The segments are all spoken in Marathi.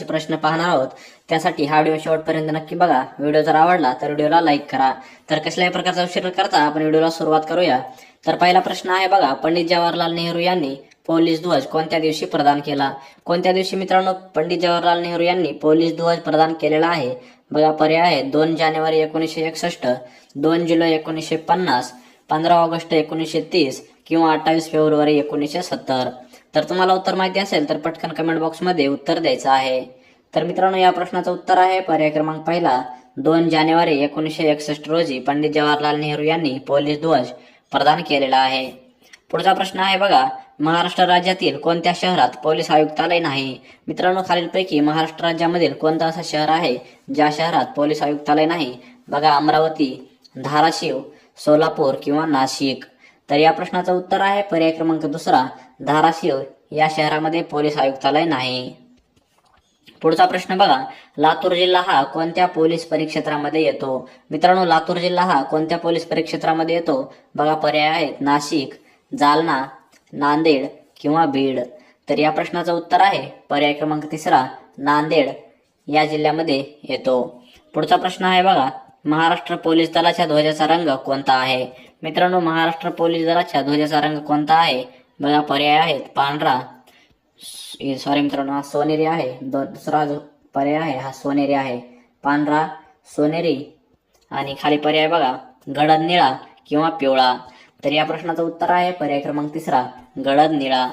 प्रश्न पाहणार आहोत। त्यासाठी हा व्हिडिओ शेवटपर्यंत नक्की बघा। व्हिडिओ जर आवडला तर व्हिडिओला लाईक करा। तर कसल्याही प्रकारचा उशीर न करता आपण व्हिडिओला सुरुवात करूया। तर पहिला प्रश्न आहे बघा, पंडित जवाहरलाल नेहरू यांनी पोलीस ध्वज कोणत्या दिवशी प्रदान केला? कोणत्या दिवशी मित्रांनो पंडित जवाहरलाल नेहरू यांनी पोलीस ध्वज प्रदान केलेला आहे? बघा पर्याय आहे 2 जानेवारी 1961, 2 जुलै 1950, 15 ऑगस्ट 1930 किंवा 28 फेब्रुवारी 1970। तर तुम्हाला उत्तर माहिती असेल तर पटकन कमेंट बॉक्समध्ये उत्तर द्यायचं आहे। तर मित्रांनो या प्रश्नाचं उत्तर आहे पर्याय क्रमांक पहिला 2 जानेवारी 1961 रोजी पंडित जवाहरलाल नेहरू यांनी पोलीस ध्वज प्रदान केलेला आहे। पुढचा प्रश्न आहे बघा, महाराष्ट्र राज्यातील कोणत्या शहरात पोलीस आयुक्तालय नाही? मित्रांनो खालीलपैकी महाराष्ट्र राज्यामधील कोणतं असं शहर आहे ज्या शहरात पोलीस आयुक्तालय नाही? बघा अमरावती, धाराशिव, सोलापूर किंवा नाशिक। तर या प्रश्नाचं उत्तर आहे पर्याय क्रमांक दुसरा धाराशिव या शहरामध्ये पोलीस आयुक्तालय नाही। पुढचा प्रश्न बघा, लातूर जिल्हा हा कोणत्या पोलीस परिक्षेत्रामध्ये येतो? मित्रांनो लातूर जिल्हा हा कोणत्या पोलीस परिक्षेत्रामध्ये येतो? बघा पर्याय आहेत नाशिक, जालना, नांदेड किंवा बीड। तर या प्रश्नाचं उत्तर आहे पर्याय क्रमांक तिसरा नांदेड या जिल्ह्यामध्ये येतो। पुढचा प्रश्न आहे बघा, महाराष्ट्र पोलीस दलाच्या ध्वजाचा रंग कोणता आहे? मित्रांनो महाराष्ट्र पोलीस दलाच्या ध्वजाचा रंग कोणता आहे? बघा पर्याय आहेत पांढरा, सॉरी मित्रांनो हा सोनेरी आहे, दुसरा जो पर्याय आहे हा सोनेरी आहे, पांढरा, सोनेरी आणि खाली पर्याय बघा गडद निळा किंवा पिवळा। तर या प्रश्नाचं उत्तर आहे पर्याय क्रमांक तिसरा गडद निळा।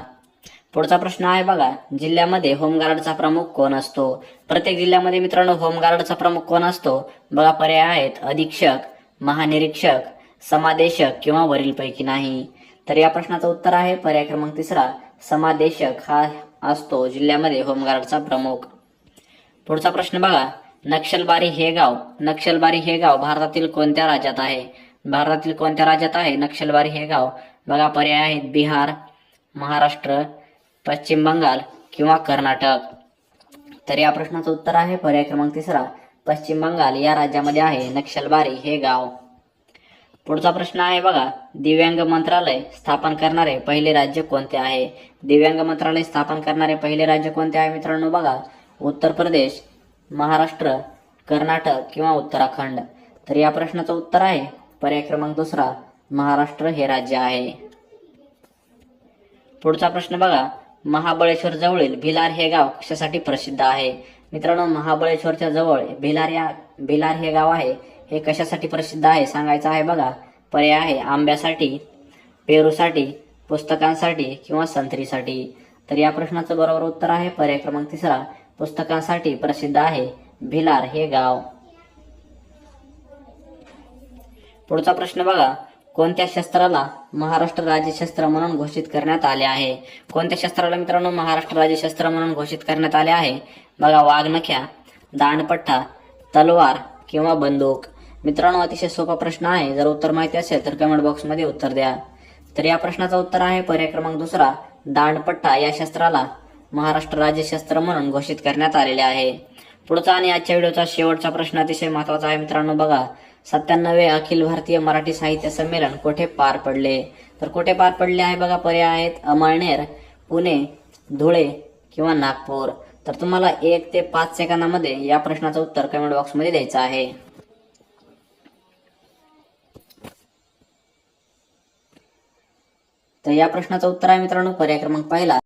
पुढचा प्रश्न आहे बघा, जिल्ह्यामध्ये होमगार्डचा प्रमुख कोण असतो? प्रत्येक जिल्ह्यामध्ये मित्रांनो होमगार्डचा प्रमुख कोण असतो? बघा पर्याय आहेत अधीक्षक, महानिरीक्षक, समादेशक किंवा वरीलपैकी नाही। तर या प्रश्नाचं उत्तर आहे पर्याय क्रमांक तिसरा समादेशक हा असतो जिल्ह्यामध्ये होमगार्डचा प्रमुख। पुढचा प्रश्न बघा, नक्षलबारी हे गाव भारतातील कोणत्या राज्यात आहे? भारतातील कोणत्या राज्यात आहे नक्षलबारी हे गाव? बघा पर्याय आहेत बिहार, महाराष्ट्र, पश्चिम बंगाल किंवा कर्नाटक। तर या प्रश्नाचं उत्तर आहे पर्याय क्रमांक तिसरा पश्चिम बंगाल या राज्यामध्ये आहे नक्षलबारी हे गाव। पुढचा प्रश्न आहे बघा, दिव्यांग मंत्रालय स्थापन करणारे पहिले राज्य कोणते आहे? दिव्यांग मंत्रालय स्थापन करणारे पहिले राज्य कोणते आहे मित्रांनो? बघा उत्तर प्रदेश, महाराष्ट्र, कर्नाटक किंवा उत्तराखंड। तर या प्रश्नाचं उत्तर आहे पर्याय क्रमांक दुसरा महाराष्ट्र हे राज्य आहे। पुढचा प्रश्न बघा, महाबळेश्वर जवळील भिलार हे गाव कशासाठी प्रसिद्ध आहे? मित्रांनो महाबळेश्वरच्या जवळ भिलार हे गाव आहे, हे कशासाठी प्रसिद्ध आहे सांगायचं आहे बघा। पर्याय आहे आंब्यासाठी, पेरूसाठी, पुस्तकांसाठी किंवा संत्रीसाठी। तर या प्रश्नाचं बरोबर उत्तर आहे पर्याय क्रमांक तिसरा पुस्तकांसाठी प्रसिद्ध आहे भिलार हे गाव। पुढचा प्रश्न बघा, कोणत्या शस्त्राला महाराष्ट्र राज्य शस्त्र म्हणून घोषित करण्यात आले आहे? कोणत्या शस्त्राला मित्रांनो महाराष्ट्र राज्य शस्त्र म्हणून घोषित करण्यात आले आहे? बघा वाघनख्या, दांडपट्टा, तलवार किंवा बंदूक। मित्रांनो अतिशय सोपा प्रश्न आहे, जर उत्तर माहिती असेल तर कमेंट बॉक्समध्ये उत्तर द्या। तर या प्रश्नाचं उत्तर आहे पर्याय क्रमांक दुसरा दांडपट्टा या शस्त्राला महाराष्ट्र राज्य शस्त्र म्हणून घोषित करण्यात आलेले आहे। पुढचा आणि आजच्या व्हिडिओचा शेवटचा प्रश्न अतिशय महत्वाचा आहे मित्रांनो। बघा 97वे अखिल भारतीय मराठी साहित्य संमेलन कुठे पार पडले? तर कुठे पार पडले आहे? बघा पर्याय आहेत अमळनेर, पुणे, धुळे किंवा नागपूर। तर तुम्हाला 1 ते 5 सेकंदामध्ये या प्रश्नाचं उत्तर कमेंट बॉक्समध्ये द्यायचं आहे। तर या प्रश्नाचं उत्तर आहे मित्रांनो पर्याय क्रमांक पहिला